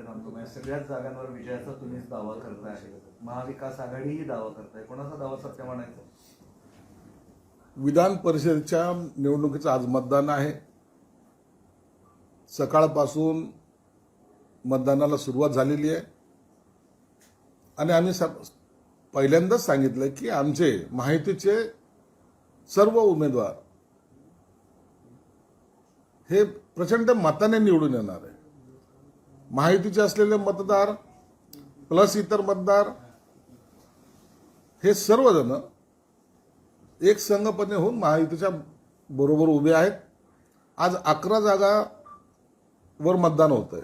थांबतो. म्हणजे सगळ्याच जागांवर विजयाचा तुम्हीच दावा करताय, महाविकास आघाडीही दावा करताय. कोणाचा दावा सत्य म्हणायचा? विधान परिषदेच्या निवडणुकीचं आज मतदान आहे. सकाळपासून मतदानाला सुरुवात झालेली आहे आणि आम्ही पहिल्यांदाच सांगितलं की आमचे माहितीचे सर्व उमेदवार हे प्रचंड मताने निवडून येणार आहे. माहितीचे असलेले मतदार प्लस इतर मतदार हे सर्वजण एक संघपणे होऊन महायुतीच्या बरोबर उभे आहेत. आज 11 जागावर मतदान होत आहे.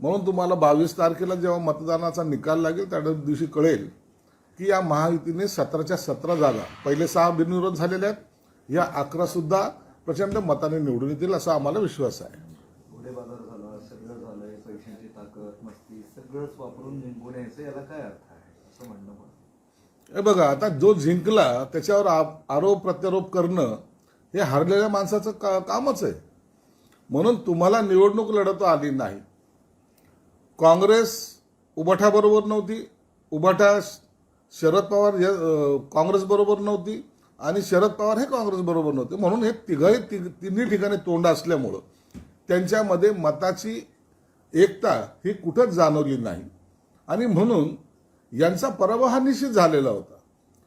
म्हणून तुम्हाला 22 तारखेला जेव्हा मतदानाचा निकाल लागेल त्या दिवशी कळेल की या महायुतीने 17च्या 17 जागा, पहिले 6 बिनविरोध झालेल्या आहेत, या 11 सुद्धा प्रचंड मताने निवडून येतील असा आम्हाला विश्वास आहे. घोडे बाजार झाला, सगळं झालंय, पैशांची ताकद, मस्ती सगळंच वापरून जिंकून यायचं, याला काय अर्थ आहे असं म्हणणं? हे बघा, आता जो जिंकला त्याच्यावर आरोप प्रत्यारोप करणं हे हरलेल्या माणसाचं कामच आहे. म्हणून तुम्हाला निवडणूक लढवता आली नाही. काँग्रेस उबाठा बरोबर नव्हती, उबाठा शरद पवार काँग्रेस बरोबर नव्हती आणि शरद पवार हे काँग्रेस बरोबर नव्हते. म्हणून हे तिन्ही ठिकाणी तोंड असल्यामुळं त्यांच्यामध्ये मताची एकता ही कुठंच जाणवली नाही आणि म्हणून यांचा पराभव हा निश्चित झालेला होता.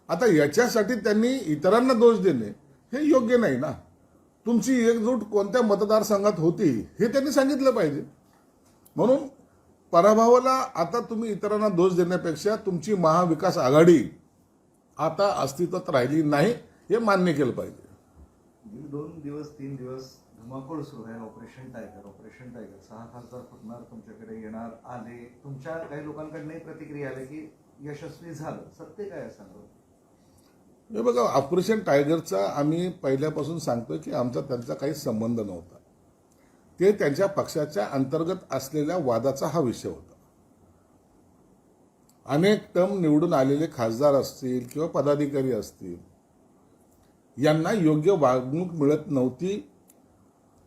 आता याच्यासाठी त्यांनी इतरांना दोष देणे हे योग्य नाही ना. तुमची एकजूट कोणत्या मतदारसंघात होती हे त्यांनी सांगितलं पाहिजे. म्हणून पराभवाला आता तुम्ही इतरांना दोष देण्यापेक्षा तुमची महाविकास आघाडी आता अस्तित्वात राहिली नाही हे मान्य केलं पाहिजे. 2 दिवस 3 दिवस धुमाकूळ सुरू आहे. ऑपरेशन टायगर 6 खासदार फुटणार, तुमच्याकडे येणार, आले. तुमच्या काही लोकांकडनंही प्रतिक्रिया आली की यशस्वी झालं. सत्य काय सांगा? हे बघा, ऑपरेशन टायगरचा आम्ही पहिल्यापासून सांगतोय की आमचा त्यांचा काही संबंध नव्हता. ते त्यांच्या पक्षाच्या अंतर्गत असलेल्या वादाचा हा विषय होता. अनेक टर्म निवडून आलेले खासदार असतील किंवा पदाधिकारी असतील, यांना योग्य वागणूक मिळत नव्हती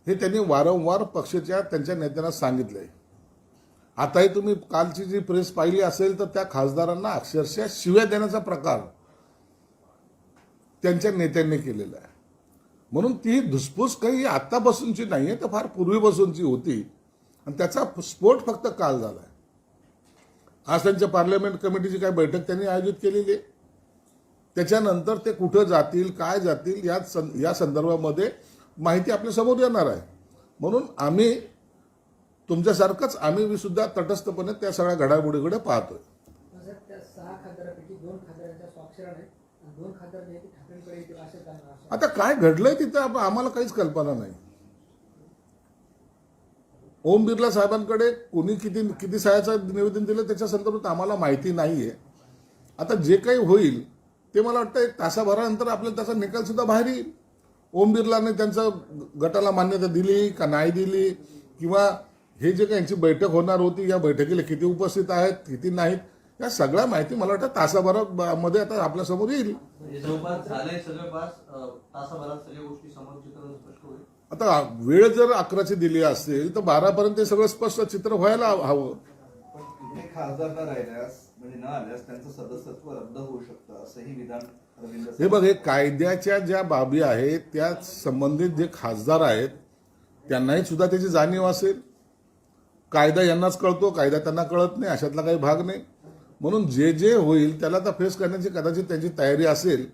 हे त्यांनी वारंवार पक्षाच्या त्यांच्या नेत्यांना सांगितलंय. आताही तुम्ही कालची जी प्रेस पाहिली असेल तर त्या खासदारांना अक्षरशः शिव्या देण्याचा प्रकार त्यांच्या नेत्यांनी केलेला आहे. म्हणून ती धुसफूस काही आत्तापासूनची नाही आहे, तर फार पूर्वीपासूनची होती आणि त्याचा स्फोट फक्त काल झाला आहे. आज त्यांच्या पार्लमेंट कमिटीची काय बैठक त्यांनी आयोजित केलेली आहे. त्याच्यानंतर ते कुठं जातील, काय जातील या संदर्भामध्ये माहिती आपल्या समोर येणार आहे. म्हणून आम्ही तुमच्यासारखंच आम्ही सुद्धा तटस्थपणे त्या सगळ्या घडामोडीकडे पाहतोय. त्या 6 खासदारांपैकी 2 खासदारांच्या स्वाक्षऱ्या आहेत आणि 2 खासदार जे ठाकरेंकडे येतील असे आता काय घडलंय तिथं आम्हाला काहीच कल्पना नाही. ओम बिर्ला साहेबांकडे कोणी किती सहाय्याचं निवेदन दिलं त्याच्या संदर्भात आम्हाला माहिती नाहीये. आता जे काही होईल ते मला वाटतं 1 तासाभरानंतर आपल्याला त्याचा निकाल सुद्धा बाहेर येईल. ओम बिर्लाने त्यांच्या गटाला मान्यता दिली का नाही दिली, किंवा हे जे काही यांची बैठक होणार होती या बैठकीला किती उपस्थित आहेत किती नाहीत, या सगळ्या माहिती मला वाटतं तासाभरामध्ये आता आपल्या समोर येईल. आता वेळ जर 11ची दिली असेल तर 12 पर्यंत ते सगळं स्पष्ट चित्र व्हायला हवं. पण खासदार न राहिल्यास म्हणजे न आल्यास त्यांचं सदस्यत्व रद्द होऊ शकतं असंही विधान रवींद्र. हे बघ, हे कायद्याच्या ज्या बाबी आहेत त्या संबंधित जे खासदार आहेत त्यांनाही सुद्धा त्याची जाणीव असेल. कायदा यांनाच कळतो, कायदा त्यांना कळत नाही, अशातला काही भाग नाही. म्हणून जे होईल त्याला तर फेस करण्याची कदाचित त्यांची तयारी असेल.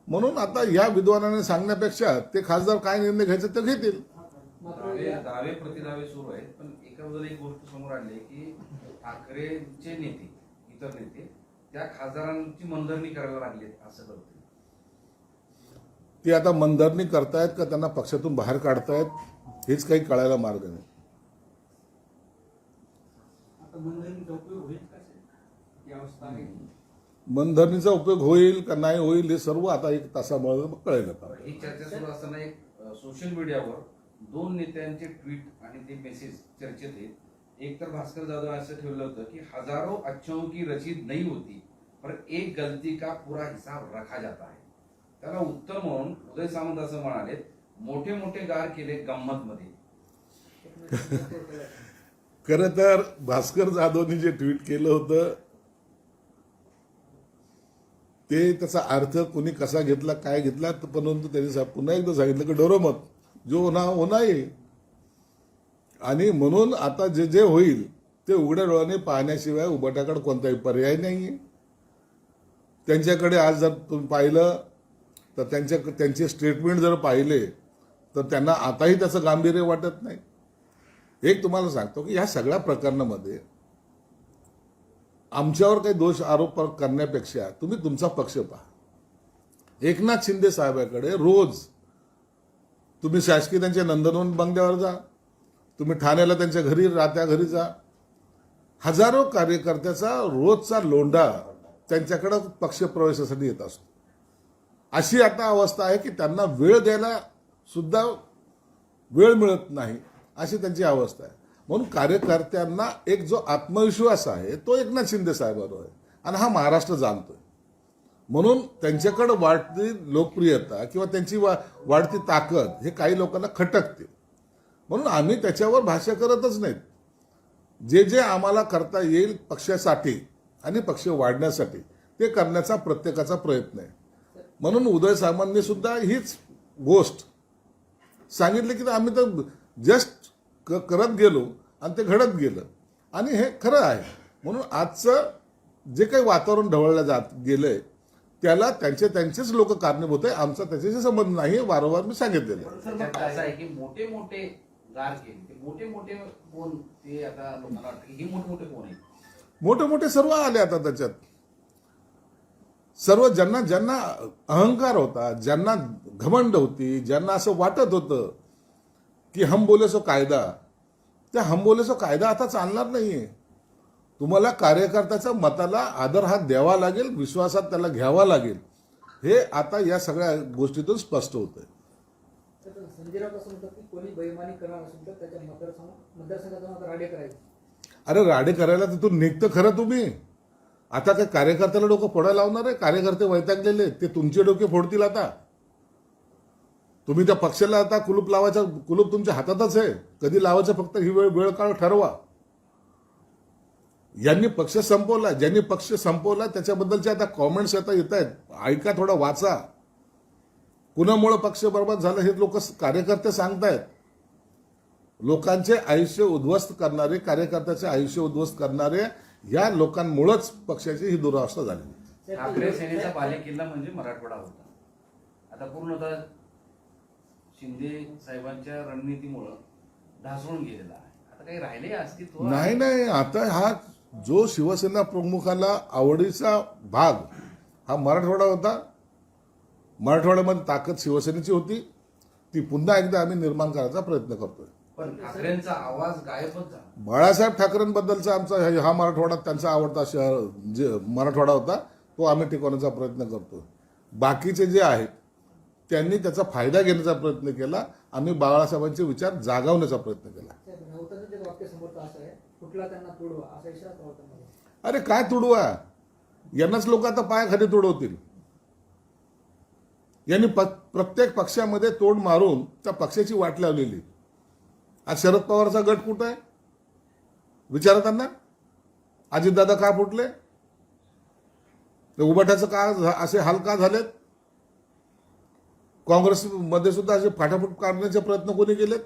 म्हणून आता या विद्वानाने सांगण्यापेक्षा ते खासदार काय निर्णय घ्यायचे ते घेतील. दावे प्रतिदावे सुरू आहेत, पण एका बाजूला एक गोष्ट समोर आली की ठाकरेंचे नेते, इतर नेते त्या खासदारांची मनधरणी करायला लागली असं करते. ते आता मनधरणी करतायत का त्यांना पक्षातून बाहेर काढतायत हेच काही कळायला मार्ग नाही. मनधरणीचा उपयोग होईल का नाही होईल हे सर्व आता 1 तासामुळे कळेल. ही चर्चा सुरू असताना एक सोशल मीडियावर 2 नेत्यांचे ट्विट आणि ते मेसेज चर्चेत आहेत. एक तर भास्कर जाधव असं ठेवलं होतं की हजारों अच्छों की रसीद नहीं होती पर एक गलती का पूरा हिसाब रखा जाता है. त्याला उत्तर म्हणून उदय सामंत असं म्हणाले, मोठे मोठे गार केले गंमत मध्ये. खरं तर भास्कर जाधवनी जे ट्विट केलं होतं ते त्याचा अर्थ कोणी कसा घेतला काय घेतला परंतु त्यांनी पुन्हा एकदा सांगितलं की डरो मत जो होना आहे. आणि म्हणून आता जे जे होईल ते उघड्या डोळ्याने पाहण्याशिवाय उबाटाकडे कोणताही पर्याय नाहीये. त्यांच्याकडे आज जर तुम्ही पाहिलं तर त्यांचे स्टेटमेंट जर पाहिले तर त्यांना आताही त्याचं गांभीर्य वाटत नाही. एक तुम्हाला सांगतो की ह्या सगळ्या प्रकरणामध्ये आमच्यावर काही दोष आरोप करण्यापेक्षा तुम्ही तुमचा पक्ष पहा. एकनाथ शिंदे साहेबांकडे रोज तुम्ही शासकीय त्यांच्या नंदनवन बंगल्यावर जा, तुम्ही ठाण्याला त्यांच्या घरी राहत्या घरी जा, हजारो कार्यकर्त्याचा रोजचा लोंढा त्यांच्याकडे पक्षप्रवेशासाठी येत असतो. अशी आता अवस्था आहे की त्यांना वेळ द्यायला सुद्धा वेळ मिळत नाही अशी त्यांची अवस्था आहे. म्हणून कार्यकर्त्यांना एक जो आत्मविश्वास आहे तो एकनाथ शिंदे साहेबांवर आहे आणि हा महाराष्ट्र जाणतोय. म्हणून त्यांच्याकडे वाढती लोकप्रियता किंवा त्यांची वाढती ताकद हे काही लोकांना खटकते. म्हणून आम्ही त्याच्यावर भाष्य करतच नाहीत. जे जे आम्हाला करता येईल पक्षासाठी आणि पक्ष वाढण्यासाठी ते करण्याचा प्रत्येकाचा प्रयत्न आहे. म्हणून उदय सामंतने सुद्धा हीच गोष्ट सांगितली की आम्ही तर जस्ट करत गेलो आणि ते घडत गेलं आणि हे खरं आहे. म्हणून आजचं जे काही वातावरण ढवळलं जात गेलंय त्याला त्यांचेच लोक कारणीभूत आहे. आमचा त्याच्याशी संबंध नाही हे वारंवार मी सांगितलेलं आहे. त्याच्यात असं आहे की मोठे मोठे गार केले ते मोठे मोठे कोण ते आता लोकांना वाटतं की हे मोठे मोठे कोण आहेत. मोठे मोठे सर्व आले आता त्याच्यात. सर्व ज्यांना अहंकार होता, ज्यांना घमंड होती, ज्यांना असं वाटत होतं की हम बोले सो कायदा, त्या हम बोले सो कायदा आता चालणार नाहीये. तुम्हाला कार्यकर्त्याच्या मताला आदर हा द्यावा लागेल, विश्वासात त्याला घ्यावा लागेल. हे आता या सगळ्या गोष्टीतून स्पष्ट होतंय. संजय राऊत असं म्हणतात की कोणी बेईमानी करणार असेल तर त्याच्या मतदारसंघाचा मात्र राडे करायचे. अरे राडे करायला तिथून निघतं खरं तुम्ही. आता काय कार्यकर्त्याला डोकं फोडायला लावणार आहे? कार्यकर्ते वैतागलेले ते तुमचे डोके फोडतील. आता तुम्ही त्या पक्षाला आता कुलूप तुमच्या हातातच आहे. कधी लावायचं फक्त ही वेळ काळ ठरवा. यांनी पक्ष संपवला, ज्यांनी पक्ष संपवला त्याच्याबद्दलचे आता कॉमेंट्स आता येत आहेत. ऐका, थोडं वाचा. कुणामुळे पक्ष बर्बाद झाला हे लोक कार्यकर्ते सांगतायत. लोकांचे आयुष्य उद्ध्वस्त करणारे, कार्यकर्त्याचे आयुष्य उद्ध्वस्त करणारे या लोकांमुळेच पक्षाची ही दुरावस्था झाली. ठाकरे सेनेचा बालेकिल्ला म्हणजे मराठवाडा होता. आता पूर्णतः शिंदे साहेबांच्या रणनीतीमुळं ढासळून गेलेला आहे. आता काही राहिले अस्तित्व नाही. आता हा जो शिवसेना प्रमुखाला आवडीचा भाग हा मराठवाडा होता. मराठवाड्यामध्ये ताकद शिवसेनेची होती. ती पुन्हा एकदा आम्ही निर्माण करायचा प्रयत्न करतोय. पण ठाकरेंचा आवाज गायबच झाला. बाळासाहेब ठाकरेंबद्दलचा आमचा हा मराठवाडा त्यांचा आवडता शहर जे मराठवाडा होता तो आम्ही टिकवण्याचा प्रयत्न करतो. बाकीचे जे आहेत त्यांनी त्याचा फायदा घेण्याचा प्रयत्न केला. आम्ही बाळासाहेबांचे विचार जागवण्याचा प्रयत्न केला. राऊतांचं जे वाक्य समोर असं आहे, कुठला त्यांना तुडवा असा इशारा राऊतांना. अरे काय तुडवा? यांनाच लोक आता पायाखाली तुडवतील. यांनी प्रत्येक पक्षामध्ये तोंड मारून त्या पक्षाची वाट लावलेली. आज शरद पवारचा गट कुठं आहे विचारा त्यांना. अजितदादा का फुटले? उबाटाचं का असे हाल का झालेत? काँग्रेसमध्ये सुद्धा असे फाटाफूट काढण्याचे प्रयत्न कोणी केलेत?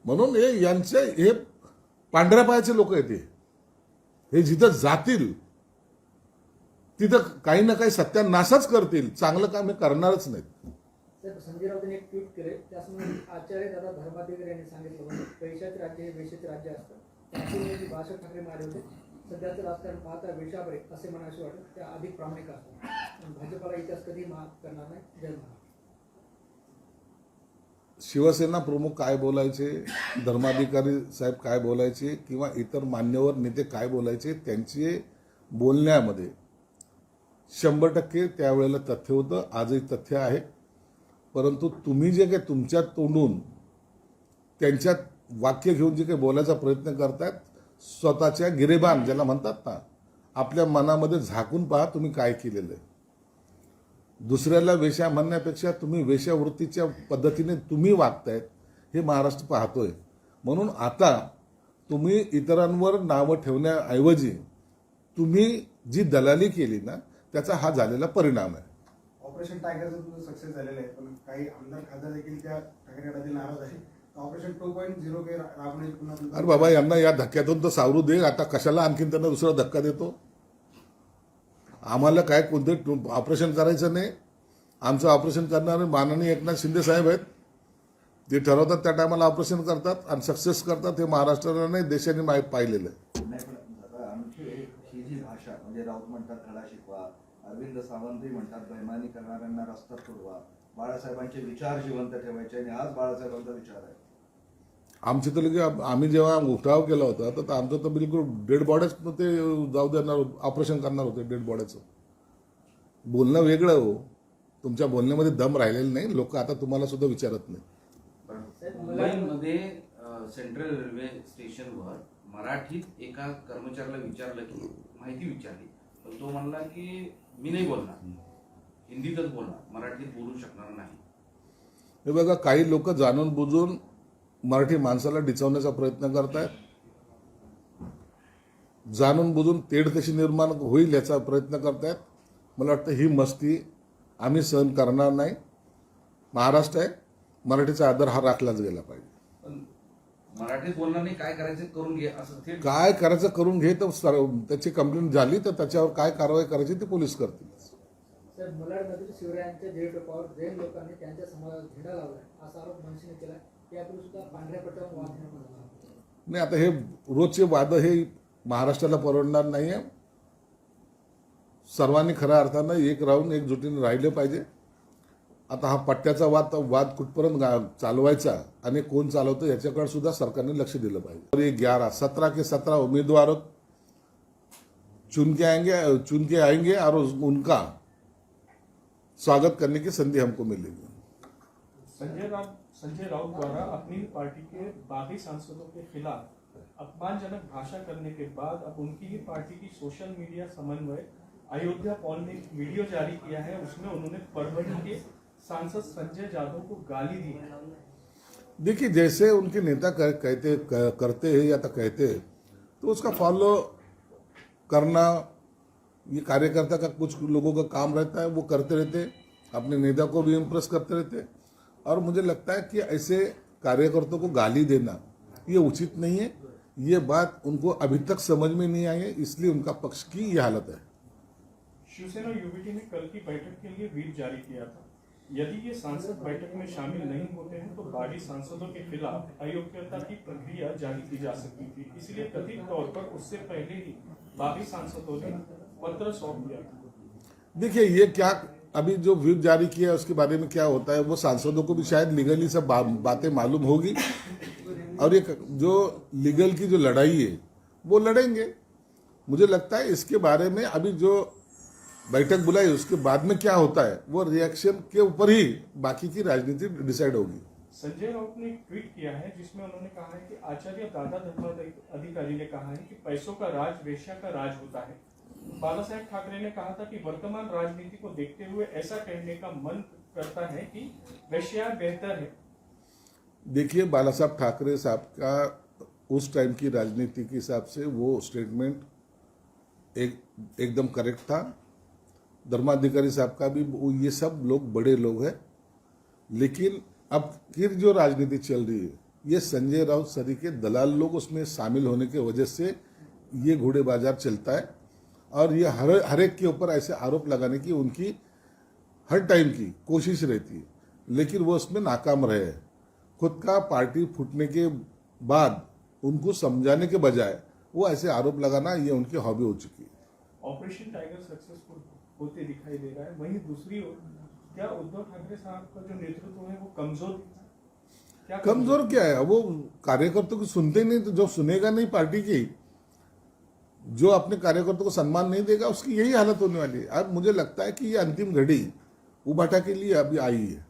म्हणून हे पांढऱ्या पायाचे लोक आहेत. हे जिथं जातील तिथं काही ना काही सत्यानाशच करतील. चांगलं काम हे करणारच नाहीत. संजय राऊतांनी एक ट्विट केले त्यासमोर आचार्य दादा धर्माधिकारी यांनी सांगितलं म्हणजे पैशाचे राज्य हे वेशाचे राज्य असतं. त्याची भाषा ठाकरे मारले होते. सध्याचं राजकारण पाहता वेशावर आहे असे म्हणायचे वाटत. त्या अधिक प्रामाणिक असतात. भाजपला इतिहास कधी माफ करणार नाही. जय महाराज. शिवसेना प्रमुख काय बोलायचे, धर्माधिकारी साहेब काय बोलायचे किंवा इतर मान्यवर नेते काय बोलायचे, त्यांचे बोलण्यामध्ये 100% त्यावेळेला तथ्य होतं. आजही तथ्य आहे. परंतु तुम्ही जे काही तुमच्या तोंडून त्यांच्यात वाक्य घेऊन जे काही बोलायचा प्रयत्न करतायत, स्वतःच्या गिरेबान ज्याला म्हणतात ना, आपल्या मनामध्ये झाकून पहा तुम्ही काय केलेलं आहे. दुसऱ्याला वेश्या म्हणण्यापेक्षा तुम्ही वेश्यावृत्तीच्या पद्धतीने तुम्ही वागतायत हे महाराष्ट्र पाहतोय. म्हणून आता तुम्ही इतरांवर नावं ठेवण्याऐवजी तुम्ही जी दलाली केली ना त्याचा हा झालेला परिणाम आहे. ऑपरेशन टायगरचं तुमचं सक्सेस झालेलं आहे, पण काही आमदार खासदार देखील त्या ठाकरे गटातील नाराज आहे. ऑपरेशन 2.0 काही राबवण्याची पुन्हा तुमचं- अरे बाबा, यांना या धक्क्यातून तर सावरू दे. आता कशाला आणखीन त्यांना दुसरा धक्का देतो? आम्हाला काय कोणते ऑपरेशन करायचं नाही. आमचं ऑपरेशन करणारे माननीय एकनाथ शिंदे साहेब आहेत. ते ठरवतात त्या टायमाला ऑपरेशन करतात आणि सक्सेस करतात. हे महाराष्ट्राला नाही देशाने पाहिलेलं आहे. नाही पण आता आमची ही जी भाषा म्हणजे राऊत म्हणतात धडा शिकवा, अरविंद सावंतही म्हणतात बैमानी करणाऱ्यांना रस्ता सोडवा, बाळासाहेबांचे विचार जिवंत ठेवायचे आणि आज बाळासाहेबांचा विचार आहे. आमची तर लगे आम्ही जेव्हा उठाव केला होता तर आमचं तर बिलकुल डेड बॉडीच ते जाऊ देणार, ऑपरेशन करणार होते डेड बॉडीचं. बोलणं वेगळं हो, तुमच्या बोलण्यामध्ये दम राहिलेला नाही. लोक आता तुम्हाला सुद्धा विचारत नाही. मुंबईमध्ये सेंट्रल रेल्वे स्टेशनवर मराठीत एका कर्मचाऱ्याला विचारलं की माहिती विचारली, पण तो म्हणला की मी नाही बोलणार, हिंदीतच बोलणार, मराठीत बोलू शकणार नाही. हे बघा, काही लोक जाणून बुजून मराठी माणसाला डिचवण्याचा प्रयत्न करतायत. जाणून बुजून तेढ कशी निर्माण होईल याचा प्रयत्न करतायत. मला वाटतं ही मस्ती आम्ही सहन करणार नाही. महाराष्ट्र आहे, मराठीचा आदर हा राखलाच गेला पाहिजे. पण मराठीत बोलणार नाही, काय करायचं करून घे असं थेट काय करायचं करून घे. तर त्याची कंप्लेंट झाली तर त्याच्यावर काय कारवाई करायची ते पोलीस करतील. सर, मलाडमधील शिवरायांच्या झेंड्यावर जैन लोकांनी त्यांच्या समाजात झेंडा लावलाय असा आरोप मनसेने केला. यापूर्वी सुद्धा पांढऱ्या पट्ट्यावर वाद निर्माण झाला. नाही, आता हे रोजचे वाद हे महाराष्ट्राला परवडणार नाहीये. सर्वांनी खऱ्या अर्थानं एक राहून एकजुटीने राहिले पाहिजे. आता हा पट्ट्याचा वाद कुठपर्यंत चालवायचा आणि कोण चालवतं याच्याकडे सुद्धा सरकारने लक्ष दिलं पाहिजे. और ये 17 के 17 उम्मीदवार चुन के आएंगे और उनका स्वागत करने की संधि हमको मिलेगी. संजय राउत द्वारा अपनी पार्टी के बागी सांसदों के खिलाफ अपमानजनक भाषा करने के बाद अब उनकी ही पार्टी की सोशल मीडिया समन्वय अयोध्या पॉल ने एक वीडियो जारी किया है. उसमें उन्होंने परभणी के सांसद संजय जादव को गाली दी है. देखिए, जैसे उनके नेता करते हैं या तो कहते हैं तो उसका फॉलो करना ये कार्यकर्ता का कुछ लोगों का काम रहता है. वो करते रहते, अपने नेता को भी इम्प्रेस करते रहते. और मुझे लगता है कि ऐसे कार्यकर्ताओं को गाली देना ये उचित नहीं है. ये बात उनको अभी तक समझ में नहीं आई है, इसलिए उनका पक्ष की ये हालत है. शिवसेना यूबीटी ने कल की बैठक के लिए व्हीप जारी किया था. यदि ये सांसद बैठक में शामिल नहीं होते हैं तो बागी सांसदों के खिलाफ अयोग्यता की प्रक्रिया जारी की जा सकती थी. इसलिए कथित तौर पर उससे पहले ही बागी सांसदों ने पत्र सौंप दिया था. देखिए, ये क्या अभी जो व्हीप जारी किया है उसके बारे में क्या होता है, वो सांसदों को भी शायद लीगली सब बातें मालूम होगी. और ये जो लीगल की जो लड़ाई है वो लड़ेंगे. मुझे लगता है इसके बारे में अभी जो बैठक बुलाई उसके बाद में क्या होता है वो रिएक्शन के ऊपर ही बाकी की राजनीति डिसाइड होगी. संजय राउत ने एक ट्वीट किया है जिसमें उन्होंने कहा है कि आचार्य दादा धर्माधिकारी ने कहा है कि पैसों का राज वेश्या का राज होता है. बाला साहेब ठाकरे ने कहा था कि वर्तमान राजनीति को देखते हुए ऐसा कहने का मन करता है कि वेश्या बेहतर है. देखिए, बाला साहब ठाकरे साहब का उस टाइम की राजनीति के हिसाब से वो स्टेटमेंट एकदम करेक्ट था. धर्माधिकारी साहब का भी, ये सब लोग बड़े लोग हैं. लेकिन अब फिर जो राजनीति चल रही है ये संजय राउत सरी के दलाल लोग उसमें शामिल होने की वजह से ये घोड़े बाजार चलता है. और ये हर एक के ऊपर ऐसे आरोप लगाने की उनकी हर टाइम की कोशिश रहती है, लेकिन वो उसमें नाकाम रहे हैं. खुद का पार्टी फूटने के बाद उनको समझाने के बजाय वो ऐसे आरोप लगाना ये उनकी हॉबी हो चुकी है. ऑपरेशन टाइगर सक्सेसफुल होते दिखाई दे रहा है. वहीं दूसरी ओर क्या उद्धव ठाकरे साहब का जो नेतृत्व है वो कमजोर क्या कमजोर क्या है, वो कार्यकर्ताओं को सुनते नहीं. तो जो सुनेगा नहीं पार्टी की, जो अपने कार्यकर्ताओं को सम्मान नहीं देगा, उसकी यही हालत होने वाली है. अब मुझे लगता है कि ये अंतिम घड़ी उबाटा के लिए अभी आई है.